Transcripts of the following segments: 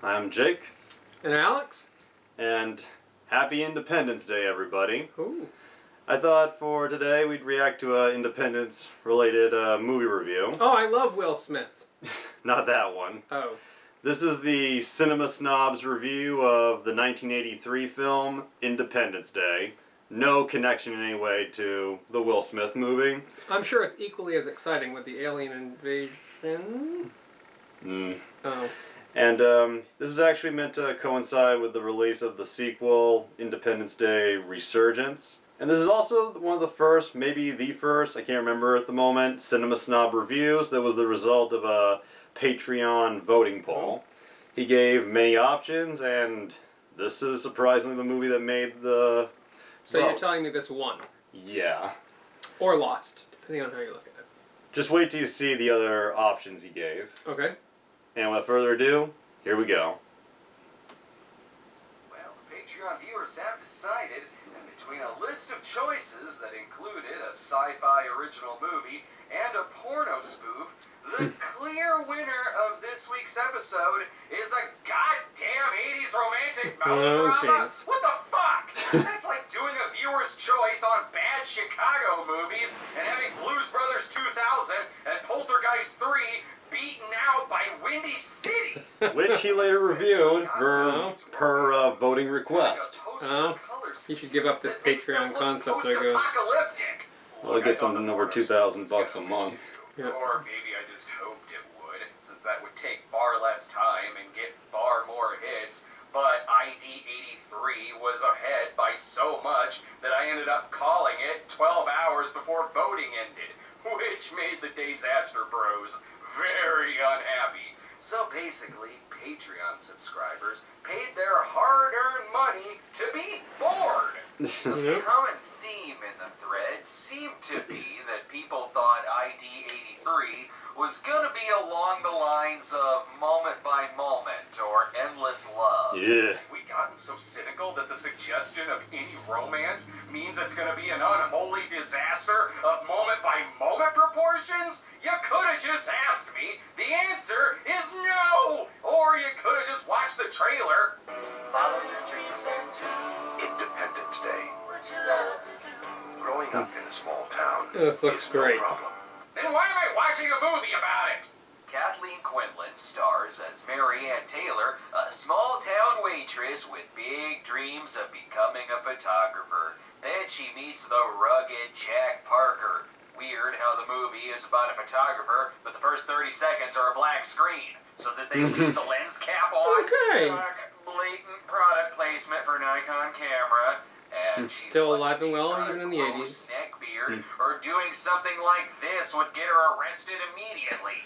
I'm Jake. And Alex. And happy Independence Day, everybody. Ooh. I thought for today we'd react to an Independence-related movie review. Oh, I love Will Smith. Not that one. Oh. This is the Cinema Snob's review of the 1983 film Independence Day. No connection in any way to the Will Smith movie. I'm sure it's equally as exciting with the alien invasion. Oh. And this was actually meant to coincide with the release of the sequel, Independence Day Resurgence. And this is also one of the first, maybe the first, I can't remember at the moment, Cinema Snob reviews that was the result of a Patreon voting poll. He gave many options, and this is surprisingly the movie that made the So vote. You're telling me this won? Yeah. Or lost, depending on how you look at it. Just wait till you see the other options he gave. Okay. And without further ado, here we go. Well, the Patreon viewers have decided that between a list of choices that included a sci-fi original movie and a porno spoof, the clear winner of this week's episode is a goddamn 80s romantic melodrama. jeez. What the fuck? That's like doing a viewer's choice on bad Chicago movies and having Blues Brothers 2000 and Poltergeist 3 beaten out by Windy City. Which he later reviewed per voting request. You should give up this Patreon concept, I guess. Well, it gets something over $2,000 a month. Yeah. Or maybe I just hoped it would, since that would take far less time and get far more hits. But ID83 was ahead by so much that I ended up calling it 12 hours before voting ended, which made the Disaster Bros very unhappy. So basically, Patreon subscribers paid their hard-earned money to be bored. The common theme in the thread seemed to be that people thought ID83 was gonna be along the lines of moment by moment or endless love. Yeah. Have we gotten so cynical that the suggestion of any romance means it's gonna be an unholy disaster of moment by moment proportions? You could've just asked me. The answer is no! Or you could've just watched the trailer. Follow your dreams into Independence Day. Growing up in a small town This looks is great. no problem. Then why am I watching a movie about it? Kathleen Quinlan stars as Mary Ann Taylor, a small-town waitress with big dreams of becoming a photographer. Then she meets the rugged Jack Parker. Weird how the movie is about a photographer, but the first 30 seconds are a black screen, so that they leave the lens cap on. Okay. Blatant product placement for Nikon camera. And she's Still lucky alive and she's well, not a even in the gross 80s. neck beard, or doing something like this would get her arrested immediately.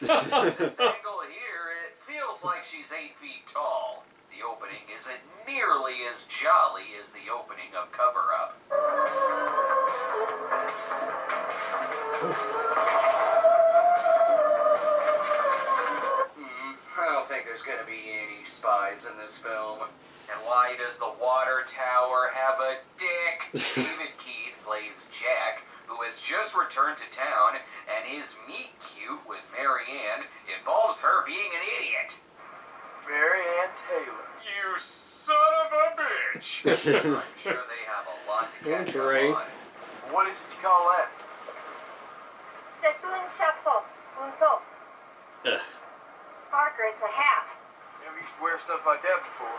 This angle here, it feels like she's 8 feet tall. The opening isn't nearly as jolly as the opening of Cover Up. I don't think there's going to be any spies in this film. And why does the water tower have a dick? David Keith plays Jack, who has just returned to town, and his meet cute with Mary Ann involves her being an idiot. Mary Ann Taylor. You son of a bitch! I'm sure they have a lot to catch up Great. on. What did you call that? C'est un chapeau, un top. Parker, it's a hat. Never used to wear stuff like that before.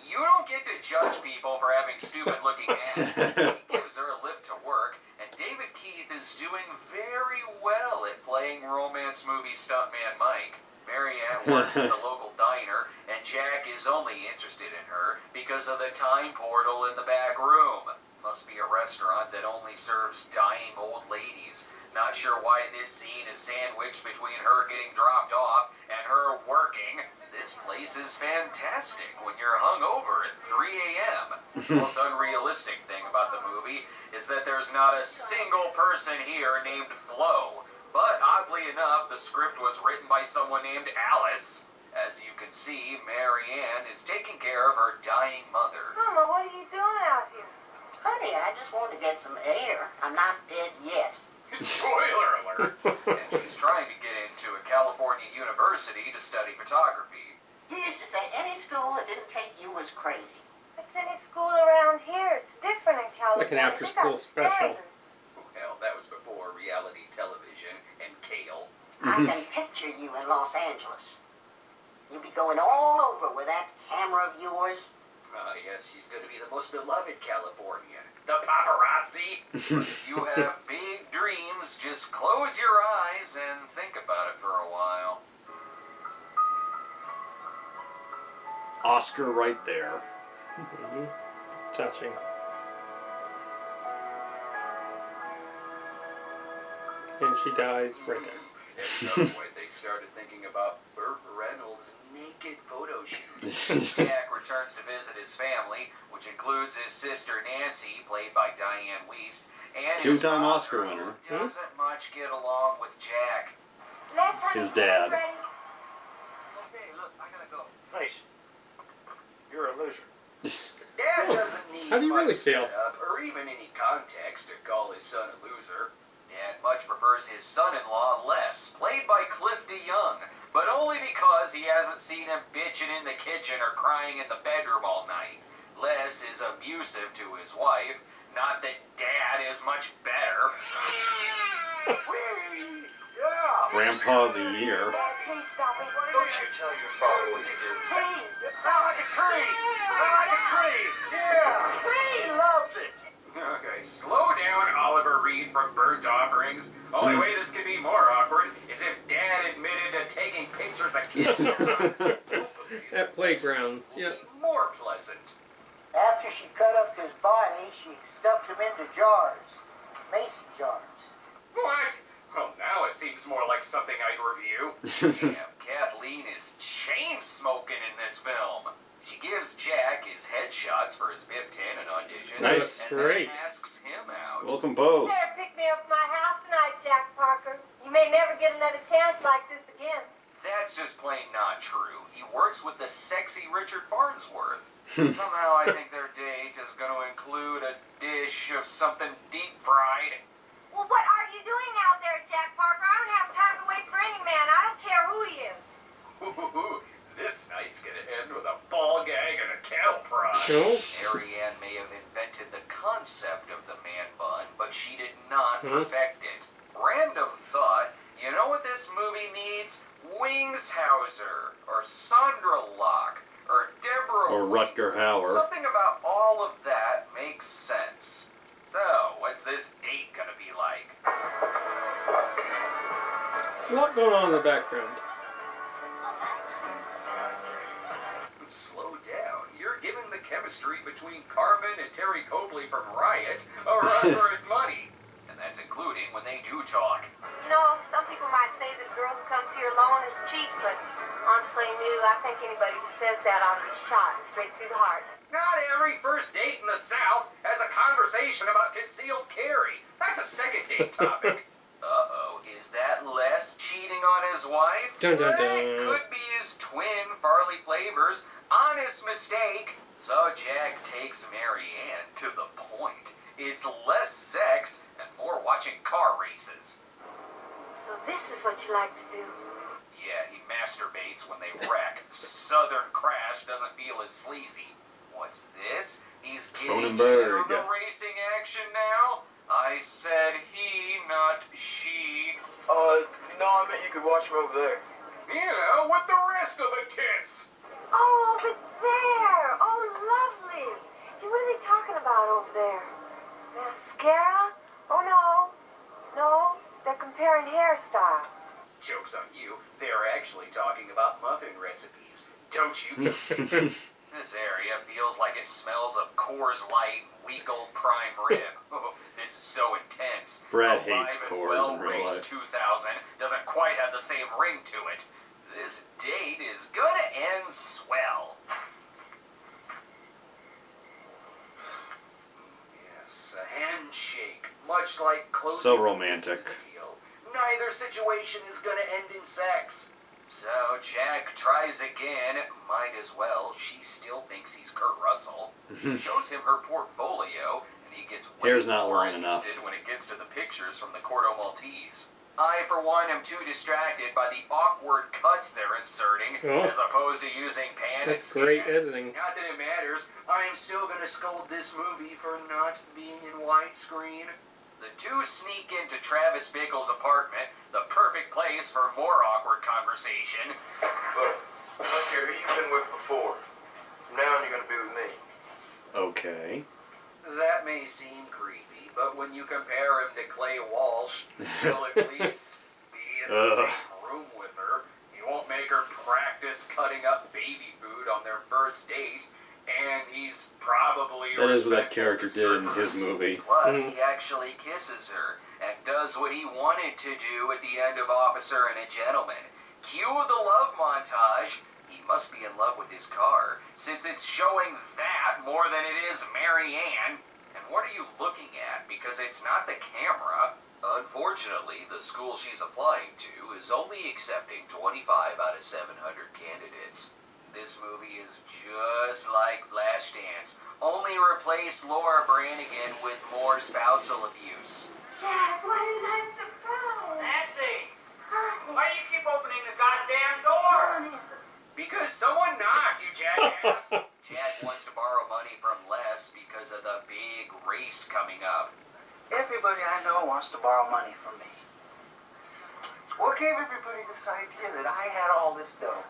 You don't get to judge people for having stupid-looking hats. He gives her a lift to work, and David Keith is doing very well at playing romance movie stuntman Mike. Mary Ann works at the local diner, and Jack is only interested in her because of the time portal in the back room. Must be a restaurant that only serves dying old ladies. Not sure why this scene is sandwiched between her getting dropped off and her working. This place is fantastic when you're hungover at 3 a.m. The most unrealistic thing about the movie is that there's not a single person here named Flo. But oddly enough, the script was written by someone named Alice. As you can see, Mary Ann is taking care of her dying mother. Mama, what are you doing out here? Honey, I just want to get some air. I'm not dead yet. Spoiler alert! And she's trying to get into a California university to study photography. You used to say any school that didn't take you was crazy. It's any school around here. It's different in California. like an after-school They got special. standards. Well, that was before reality television and kale. I can picture you in Los Angeles. You'd be going all over with that camera of yours. Yes, she's going to be the most beloved Californian. The paparazzi. But if you have big dreams, just close your eyes and think about it for a while. Oscar right there. It's touching. And she dies right there. At some point, they started thinking about Burt Reynolds' naked photo shoot. Jack returns to visit his family, which includes his sister Nancy, played by Diane Wiest, and his Two-time father, Oscar winner. who doesn't much get along with Jack. Les, honey, His dinner's dad. ready. Okay, look, I gotta go. Nice. You're a loser. Dad doesn't need How do you much really feel? setup or even any context to call his son a loser. Dad much prefers his son-in-law Les, played by Cliff DeYoung, but only because he hasn't seen him bitching in the kitchen or crying in the bedroom all night. Les is abusive to his wife, not that Dad is much better. Yeah! Grandpa of the year. Dad, please stop it. Don't you tell your father what you do. Please. Fly like a tree! Fly like a tree! Yeah! He loves it! Okay, slow down, Oliver Reed from Burnt Offerings. Only way this could be more awkward is if Dad admitted to taking pictures of kids. At playgrounds, yep. More pleasant. After she cut up his body, she stuffed him into jars. Mason jars. What? Well, now it seems more like something I'd review. Damn, Kathleen is chain smoking in this film. She gives Jack his headshots for his Biff Tannen audition. Nice. And Great. then asks him out. Well composed. You better pick me up at my house tonight, Jack Parker. You may never get another chance like this again. That's just plain not true. He works with the sexy Richard Farnsworth. Somehow I think their date is going to include a dish of something deep fried. Well, what are you doing out there, Jack Parker? I don't have time to wait for any man. I don't care who he is. This night's gonna end with a ball gag and a cattle prod. No. Marianne may have invented the concept of the man bun, but she did not perfect it. Random thought, you know what this movie needs? Wings Hauser, or Sandra Locke, or Deborah Or Winger. Rutger Hauer. Something about all of that makes sense. So, what's this date gonna be like? There's a lot going on in the background. Slow down. You're giving the chemistry between Carmen and Terry Copley from Riot a run for its money. And that's including when they do talk. You know, some people might say that a girl who comes here alone is cheap, but honestly, I think anybody who says that ought to be shot straight through the heart. Not every first date in the South has a conversation about concealed carry. That's a second date topic. Uh-oh, is that Les cheating on his wife? Dun, dun, It dun. could be his twin, Farley Flavors. Honest mistake. So Jack takes Marianne to the point. It's less sex and more watching car races. So this is what you like to do. Yeah, he masturbates when they wreck. Southern Crash doesn't feel as sleazy. What's this? He's getting in on the racing action now? I said he, not she. No, I meant you could watch him over there. You know, with the rest of the tits. Oh, over there. Oh, lovely. Hey, what are they talking about over there? Mascara? Oh, no. No, they're comparing hairstyles. Joke's on you. They're actually talking about muffin recipes. Don't you feel This area feels like it smells of Coors Light and week old prime rib. Oh, this is so intense. Brad Alive hates and Coors in real well-raised life. 2000 doesn't quite have the same ring to it. This date is gonna end swell. Yes, a handshake, much like close. So romantic. Neither situation is gonna end in sex. So Jack tries again. Might as well. She still thinks he's Kurt Russell. She shows him her portfolio, and he gets way Hair's not more long enough. interested when it gets to the pictures from the Cordo Maltese. I, for one, am too distracted by the awkward cuts they're inserting, Oh. as opposed to using pan That's and scan. great editing. Not that it matters. I am still gonna scold this movie for not being in widescreen. The two sneak into Travis Bickle's apartment, the perfect place for more awkward conversation. Look here, who you been with before? From now on, you're gonna be with me. Okay. That may seem creepy, but when you compare him to Clay Walsh, he'll at least be in the same room with her. He won't make her practice cutting up baby food on their first date, and he's probably That is what that respectful character to did in strippers. his movie. Plus, he actually kisses her and does what he wanted to do at the end of Officer and a Gentleman. Cue the love montage. He must be in love with his car, since it's showing that more than it is Mary Ann. And what are you looking at? Because it's not the camera. Unfortunately, the school she's applying to is only accepting 25 out of 700 candidates. This movie is just like Flashdance, only replace Laura Branigan with more spousal abuse. Dad, what a nice surprise. Nancy, Honey. why do you keep opening the goddamn door? Because someone knocked, you jackass! Jack wants to borrow money from Les because of the big race coming up. Everybody I know wants to borrow money from me. What gave everybody this idea that I had all this dough?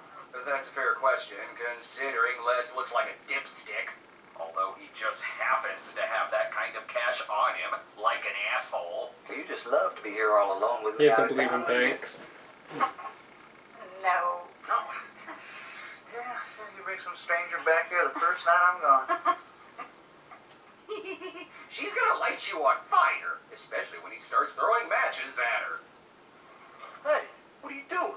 That's a fair question, considering Les looks like a dipstick. Although he just happens to have that kind of cash on him, like an asshole. You just love to be here all alone with He me. doesn't out of believe in town, don't you? banks. No. No. Yeah, you bring some stranger back here the first night I'm gone. She's gonna light you on fire, especially when he starts throwing matches at her. Hey, what are you doing?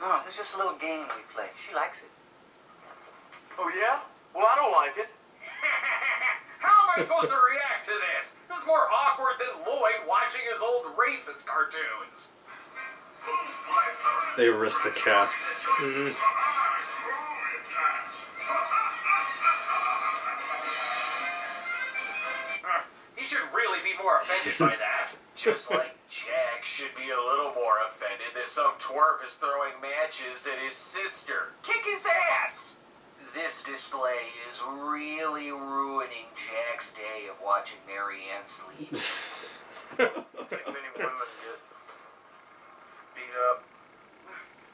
No, this is just a little game we play. She likes it. Oh, yeah? Well, I don't like it. How am I supposed to react to this? This is more awkward than Lloyd watching his old racist cartoons. They aristocats. Mm-hmm. He should really be more offended by that. Just like Jack should be a little more offended that some twerp is throwing matches at his sister. Kick his ass! This display is really ruining Jack's day of watching Mary Ann sleep. If any women get beat up,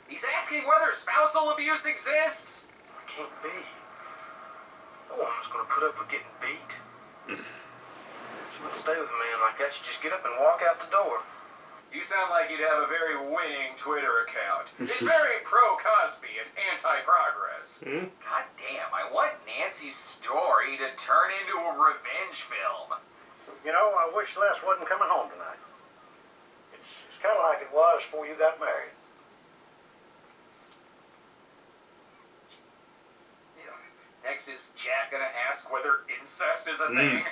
He's asking whether spousal abuse exists. it can't be. No woman's gonna put up with getting beat. She wouldn't stay with a man like that. She'd just get up and walk out the door. You sound like you'd have a very winning Twitter account. It's very pro-Cosby and anti-progress. Hmm? God damn, I want Nancy's story to turn into a revenge film. You know, I wish Les wasn't coming home tonight. It's kind of like it was before you got married. Next, is Jack gonna ask whether incest is a thing?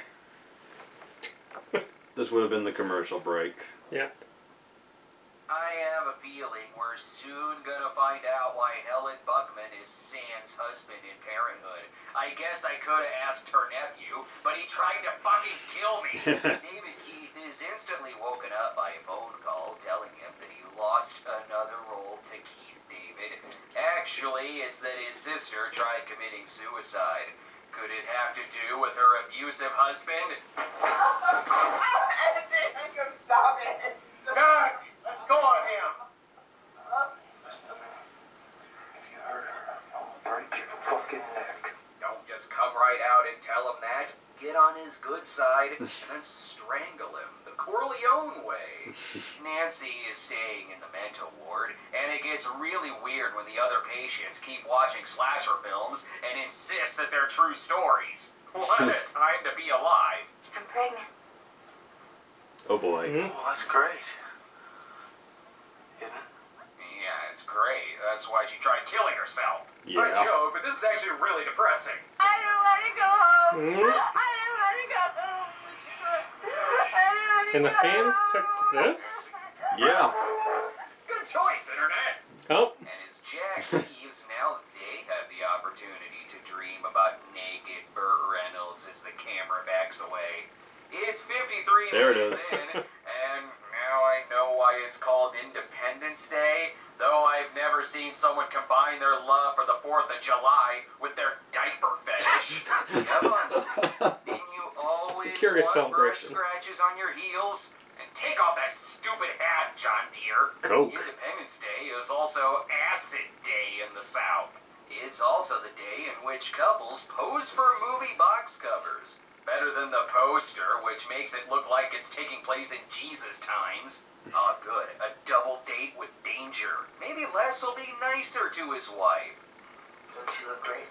This would have been the commercial break. Yeah. I have a feeling we're soon gonna find out why Helen Buckman is Sam's husband in Parenthood. I guess I could have asked her nephew, but he tried to fucking kill me. David Keith is instantly woken up by a phone call telling him that he lost another role to Keith David. Actually, it's that his sister tried committing suicide. Could it have to do with her abusive husband? Stop it! God, let's go on him. If you hurt her, I'll break your fucking neck. Don't just come right out and tell him that. Get on his good side and then strangle him the Corleone way. Nancy is staying in the mental ward, and it gets really weird when the other patients keep watching slasher films and insist that they're true stories. What a time to be alive. I'm pregnant. Oh boy. Hmm? Well, that's great. Isn't it? Yeah, it's great. That's why she tried killing herself. I Yeah. joke, but this is actually really depressing. I don't want to go home. Hmm? I don't want to go home. I don't want to And the go fans home. picked this? Yeah. Good choice, Internet. Oh. And as Jack leaves, now they have the opportunity to dream about naked Burt Reynolds as the camera backs away. It's 53 There it minutes is. in, and now I know why why it's called Independence Day, though I've never seen someone combine their love for the 4th of July with their diaper fetish. Come on, didn't you always It's a curious want brush celebration. scratches on your heels? And take off that stupid hat, John Deere. Coke. Independence Day is also Acid Day in the South. It's also the day in which couples pose for movie box covers. Better than the poster, which makes it look like it's taking place in Jesus times. Oh, good. A double date with danger. Maybe Les will be nicer to his wife. Don't you look great?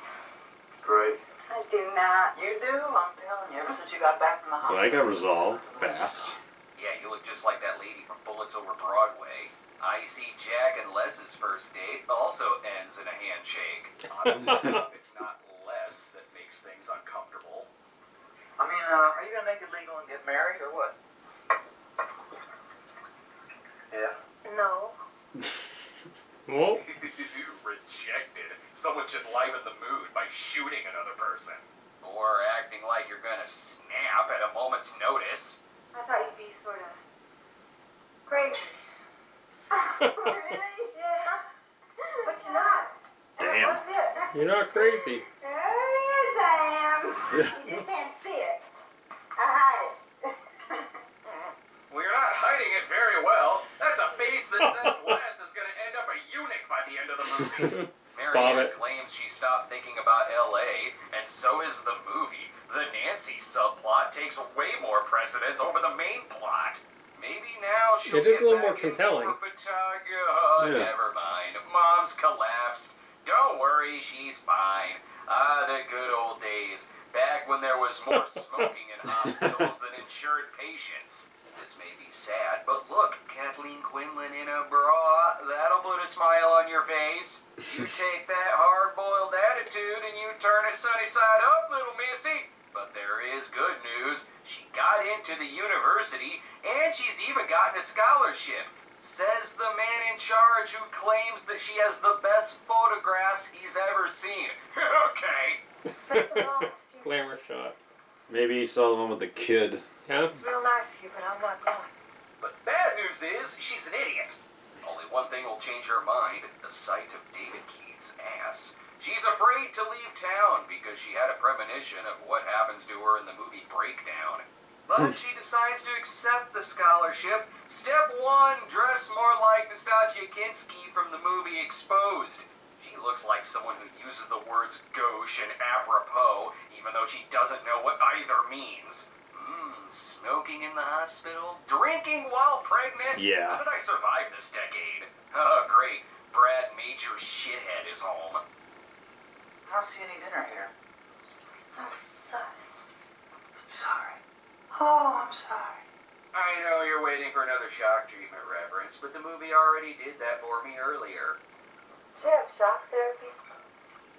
Great. I do not. You do, I'm telling you. Ever since you got back from the Well, hospital. that got resolved fast. Yeah, you look just like that lady from Bullets Over Broadway. I see Jack and Les's first date also ends in a handshake. It's not Les that makes things uncomfortable. I mean, are you gonna make it legal and get married or what? Yeah. No. Well, Rejected. Someone should liven the mood by shooting another person. Or acting like you're gonna snap at a moment's notice. I thought you'd be sort of crazy. Really? Yeah. But you're not. Damn. One bit. you're not crazy. Yes, I am. You just can't see it. I hide it. Well, you're not hiding it very well. That's a face that says Les is gonna end up a eunuch by the end of the movie. Bob Marianne it. claims she stopped thinking about L.A., and so is the movie. The Nancy subplot takes way more precedence over the main plot. Maybe now she'll It is get a little back more compelling. into a photography. Yeah. Never mind. Mom's collapsed. Don't worry, she's fine. Ah, the good old days. Back when there was more smoking in hospitals than insured patients. This may be sad, but look, Kathleen Quinlan in a bra. That'll put a smile on your face. You take that hard-boiled attitude and you turn it sunny side up, little missy. But there is good news. She got into the university, and she's even gotten a scholarship. Says the man in charge who claims that she has the best photographs he's ever seen. Okay. First of all, excuse me. Glamour shot. Maybe he saw the one with the kid. Yeah? It's real nice of you, but I'm not going. But bad news is, she's an idiot. Only one thing will change her mind, the sight of David Keith's ass. She's afraid to leave town because she had a premonition of what happens to her in the movie Breakdown. But she decides to accept the scholarship. Step 1, dress more like Nastasia Kinski from the movie Exposed. She looks like someone who uses the words gauche and apropos, even though she doesn't know what either means. Smoking in the hospital? Drinking while pregnant? Yeah. How did I survive this decade? Oh, great. Brad Major shithead is home. I don't see any dinner here. Oh, sorry. Sorry. Oh, I'm sorry. I know you're waiting for another shock treatment reference, but the movie already did that for me earlier. Do you have shock therapy?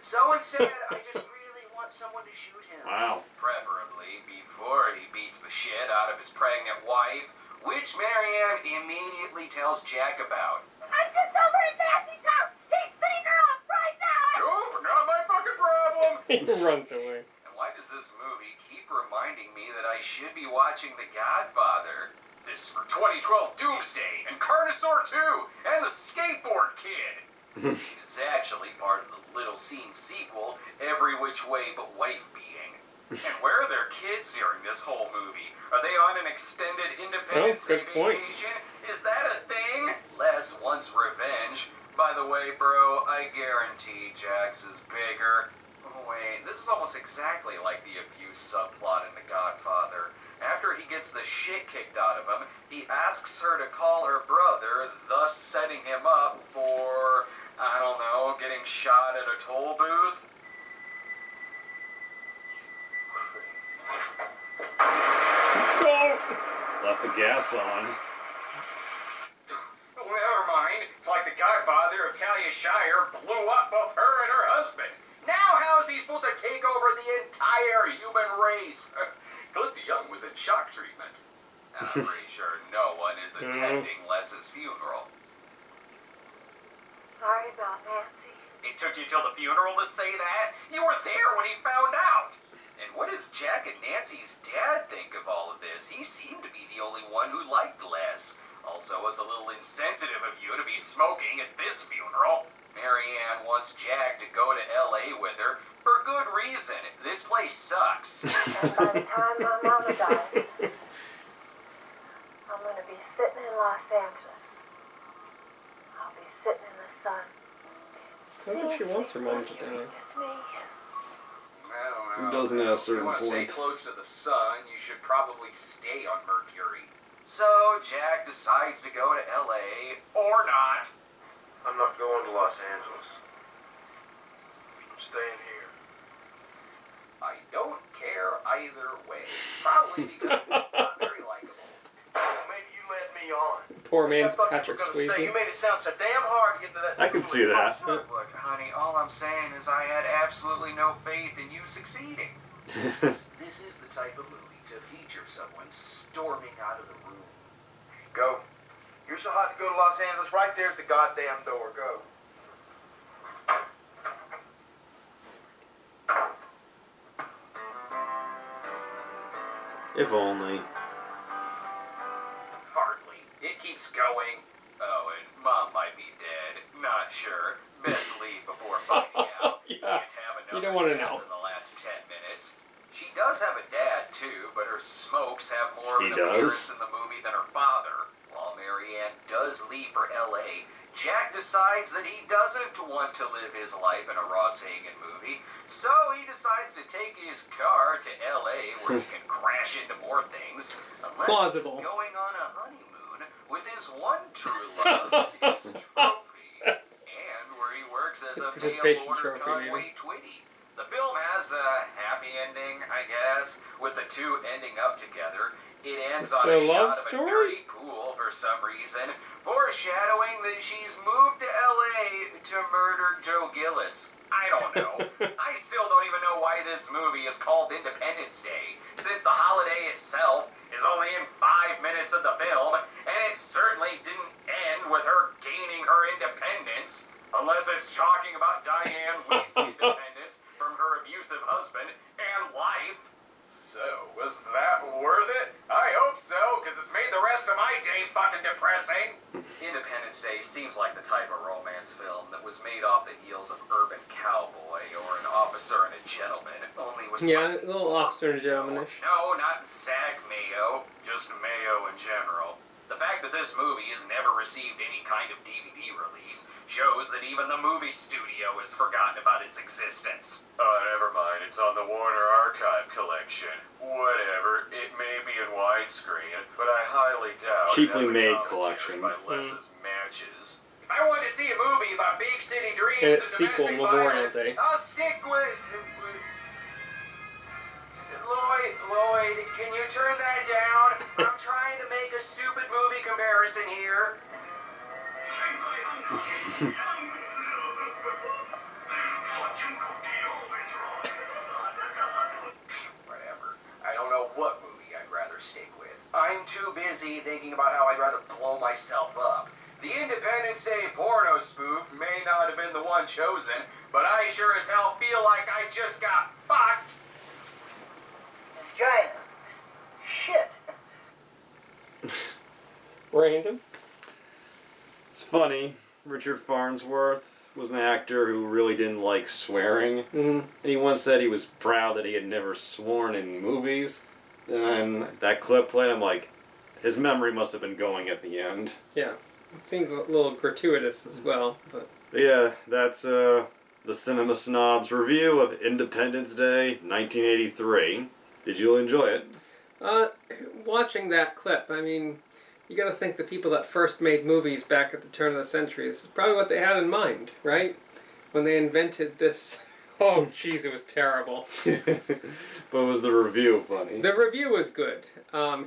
So instead, I just really want someone to shoot him. Wow. Preferably before he beats the shit out of his pregnant wife, which Marianne immediately tells Jack about. I'm just over at Nancy's house. He's beating her up right now. Nope, not my fucking problem! He runs away. And why does this movie keep reminding me that I should be watching The Godfather? This is for 2012 Doomsday, and Carnosaur 2, and The Skateboard Kid. The scene is actually part of the Little Scene sequel, Every Which Way But Wife Beating. And where are their kids during this whole movie? Are they on an extended Independence Day good point. vacation? Is that a thing? Les wants revenge. By the way, bro, I guarantee Jax is bigger. Oh, wait, this is almost exactly like the abuse subplot in The Godfather. After he gets the shit kicked out of him, he asks her to call her brother, thus setting him up for, I don't know, getting shot at a toll booth? Go! Left the gas on. Well, never mind. It's like The Godfather of Talia Shire blew up both her and her husband. Now how is he supposed to take over the entire human race? Cliff Young was in shock treatment. I'm pretty sure no one is attending Les's funeral. Sorry about Nancy. It took you till the funeral to say that? You were there when he found out! And what does Jack and Nancy's dad think of all of this? He seemed to be the only one who liked Les. Also, it's a little insensitive of you to be smoking at this funeral. Marianne wants Jack to go to L.A. with her, for good reason. This place sucks. And by the time my mama dies, I'm gonna be sitting in Los Angeles. I'll be sitting in the sun. Sounds like she wants her mom to die. With me. I don't know. Who doesn't at a If you certain want to stay point? close to the sun, you should probably stay on Mercury. So Jack decides to go to L.A. or not. I'm not going to Los Angeles. I'm staying here. I don't care either way. Probably because it's not very likable. Well, maybe you led me on. Poor man's I thought Patrick you were gonna Swayze. stay. You made it sound so damn hard to get to that. I can see that. Look, honey, all I'm saying is I had absolutely no faith in you succeeding. This is the type of movie to feature someone storming out of the room. Go. You're so hot to go to Los Angeles. Right there's the goddamn door. Go. If only. Hardly. It keeps going. Oh, and Mom might be dead. Not sure. Best leave before finding out. Yeah. Can't have You another don't wanna death know. in the last 10 minutes. She does have a dad, too, but her smokes have more She of an does? appearance in the movie than her father. While Marianne does leave for L.A., Jack decides that he doesn't want to live his life in a Ross Hagen movie, so he decides to take his car to L.A. where he can crash into more things, unless Plausible. he's going on a honeymoon with his one true love, his trophy, and where he works as a Participation mail-order trophy, Conway Twitty. The film has a happy ending, I guess, with the two ending up together. It ends It's on a a love shot of a story? dirty pool for some reason, foreshadowing that she's moved to L.A. to murder Joe Gillis. I don't know. I still don't even know why this movie is called Independence Day, since the holiday itself is only in 5 minutes of the film, and it certainly didn't end with her gaining her independence, unless it's talking about Diane Weist's independence from her abusive husband and life. So, was that worth it? I hope so, because it's made the rest of my day fucking depressing. Independence Day seems like the type of romance film that was made off the heels of Urban Cowboy or An Officer and a Gentleman, only with Yeah, a slightly little more officer and gentlemanish. No, not SAG mayo, just mayo in general. The fact that this movie has never received any kind of DVD release shows that even the movie studio has forgotten about its existence. Oh, never mind, it's on the Warner Archive collection. Whatever, it may be in widescreen, but I highly doubt Cheaply it has a made commentary collection. by Les's Matches. If I want to see a movie about big city dreams And and its sequel, domestic Memorial violence, Day. I'll stick with Lloyd, can you turn that down? I'm trying to make a stupid movie comparison here. Whatever. I don't know what movie I'd rather stick with. I'm too busy thinking about how I'd rather blow myself up. The Independence Day porno spoof may not have been the one chosen, but I sure as hell feel like I just got fucked. Giant. Shit. Random. It's funny. Richard Farnsworth was an actor who really didn't like swearing. Mm-hmm. And he once said he was proud that he had never sworn in movies. And that clip played, I'm like, his memory must have been going at the end. Yeah. It seems a little gratuitous as well, but But yeah, that's the Cinema Snob's review of Independence Day, 1983. Did you enjoy it? watching that clip, I mean, you got to think the people that first made movies back at the turn of the century, this is probably what they had in mind, right? When they invented this. Oh, jeez, it was terrible. But was the review funny? The review was good.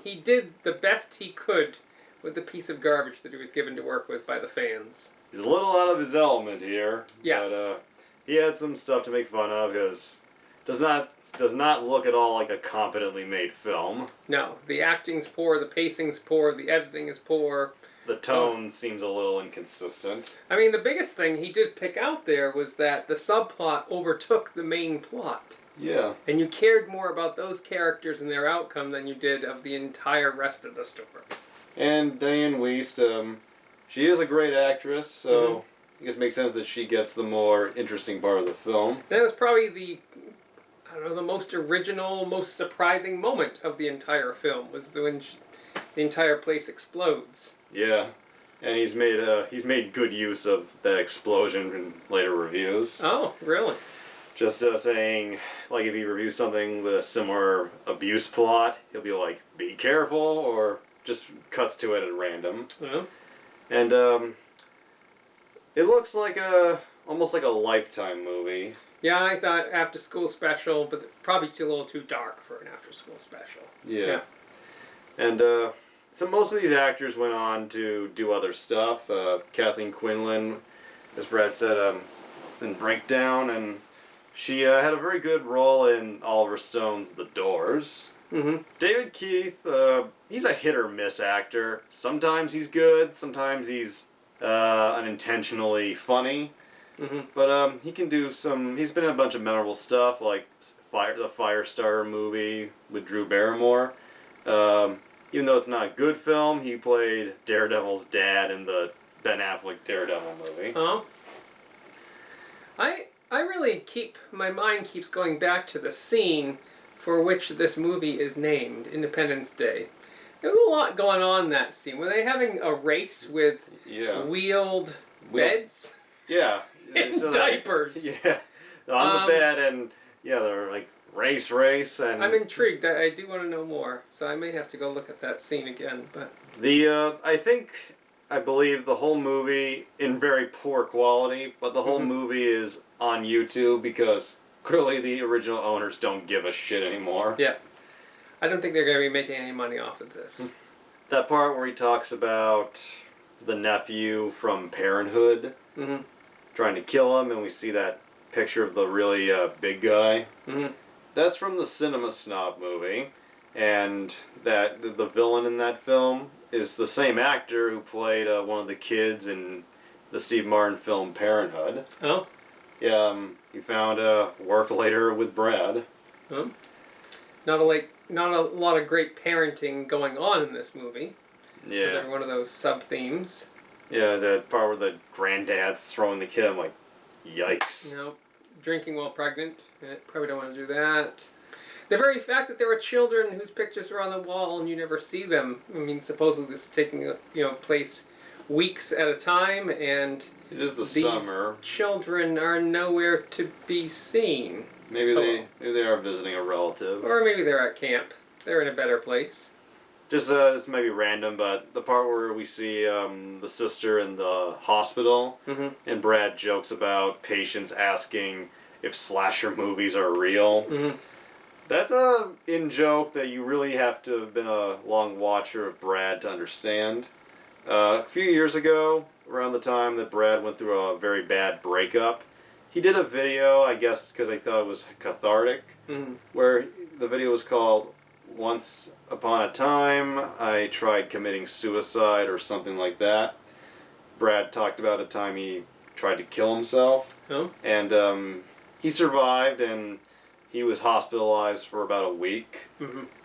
He did the best he could with the piece of garbage that he was given to work with by the fans. He's a little out of his element here. Yes. But he had some stuff to make fun of because does not look at all like a competently made film. No, the acting's poor, the pacing's poor, the editing is poor. The tone seems a little inconsistent. I mean, the biggest thing he did pick out there was that the subplot overtook the main plot. Yeah. And you cared more about those characters and their outcome than you did of the entire rest of the story. And Diane Wiest, she is a great actress, so I guess it makes sense that she gets the more interesting part of the film. That was probably the most original, most surprising moment of the entire film was when the entire place explodes. Yeah, and he's made good use of that explosion in later reviews. Oh, really? Just saying, like, if he reviews something with a similar abuse plot, he'll be like, "Be careful," or just cuts to it at random. Yeah. And it looks like almost like a Lifetime movie. Yeah, I thought after school special, but probably a little too dark for an after school special. Yeah. And so most of these actors went on to do other stuff. Kathleen Quinlan, as Brad said, in Breakdown, and she had a very good role in Oliver Stone's The Doors. Mm-hmm. David Keith, he's a hit or miss actor. Sometimes he's good, sometimes he's unintentionally funny. Mm-hmm. But he can do some. He's been in a bunch of memorable stuff, like the Firestarter movie with Drew Barrymore. Even though it's not a good film, he played Daredevil's dad in the Ben Affleck Daredevil movie. Oh. I really my mind keeps going back to the scene for which this movie is named, Independence Day. There was a lot going on in that scene. Were they having a race with wheeled beds? Yeah. And so diapers. Yeah. On the bed, and they're like race, and I'm intrigued. I do want to know more, so I may have to go look at that scene again. But I believe the whole movie in very poor quality, but the whole movie is on YouTube because clearly the original owners don't give a shit anymore. Yeah. I don't think they're going to be making any money off of this. That part where he talks about the nephew from Parenthood trying to kill him, and we see that picture of the really big guy. That's from the Cinema Snob movie, and that the villain in that film is the same actor who played one of the kids in the Steve Martin film Parenthood. Oh? Yeah, he found work later with Brad. Oh? Not a lot of great parenting going on in this movie. Yeah. They're one of those sub-themes. Yeah, that part where the granddad's throwing the kid, I'm like, yikes. Drinking while pregnant. Probably don't want to do that. The very fact that there were children whose pictures are on the wall and you never see them. I mean, supposedly this is taking place weeks at a time, and it is the these summer. Children are nowhere to be seen. Maybe they are visiting a relative, or maybe they're at camp. They're in a better place. Just this may be random, but the part where we see the sister in the hospital, and Brad jokes about patients asking if slasher movies are real. That's a in-joke that you really have to have been a long watcher of Brad to understand. A few years ago, around the time that Brad went through a very bad breakup, he did a video, I guess because I thought it was cathartic, where the video was called Once Upon a Time, I Tried Committing Suicide, or something like that. Brad talked about a time he tried to kill himself, and he survived, and he was hospitalized for about a week,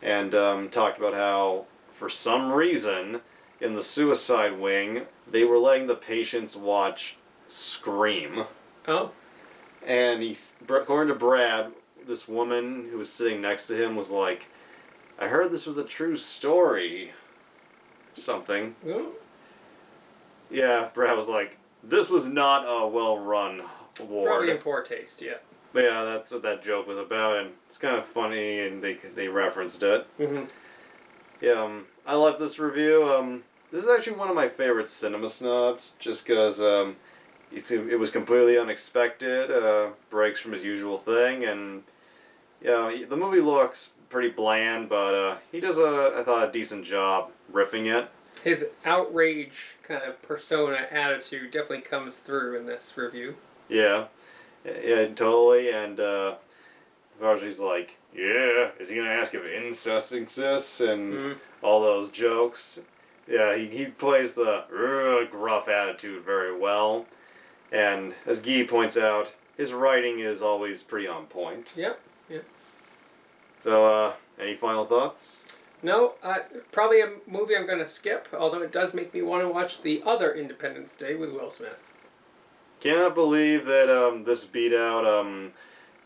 and talked about how, for some reason, in the suicide wing, they were letting the patients watch Scream. Oh. And according to Brad, this woman who was sitting next to him was like, I heard this was a true story. Something. Yeah, Brad was like, this was not a well-run ward. Probably in poor taste, yeah. But yeah, that's what that joke was about, and it's kind of funny, and they referenced it. Yeah, I love this review. This is actually one of my favorite Cinema Snobs, just because it was completely unexpected, breaks from his usual thing, and the movie looks pretty bland, but he does I thought a decent job riffing it. His outrage kind of persona attitude definitely comes through in this review. Yeah, totally, and Varjy's like, yeah, is he gonna ask if incest exists, and all those jokes. Yeah, he plays the gruff attitude very well, and as Guy points out, his writing is always pretty on point. Yep. So, any final thoughts? No, probably a movie I'm going to skip, although it does make me want to watch the other Independence Day with Will Smith. Cannot believe that this beat out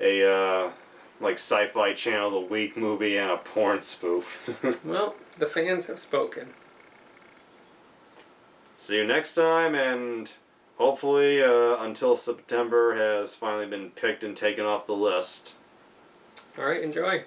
a like Sci-Fi Channel of the Week movie and a porn spoof. Well, the fans have spoken. See you next time, and hopefully until September has finally been picked and taken off the list. All right, enjoy.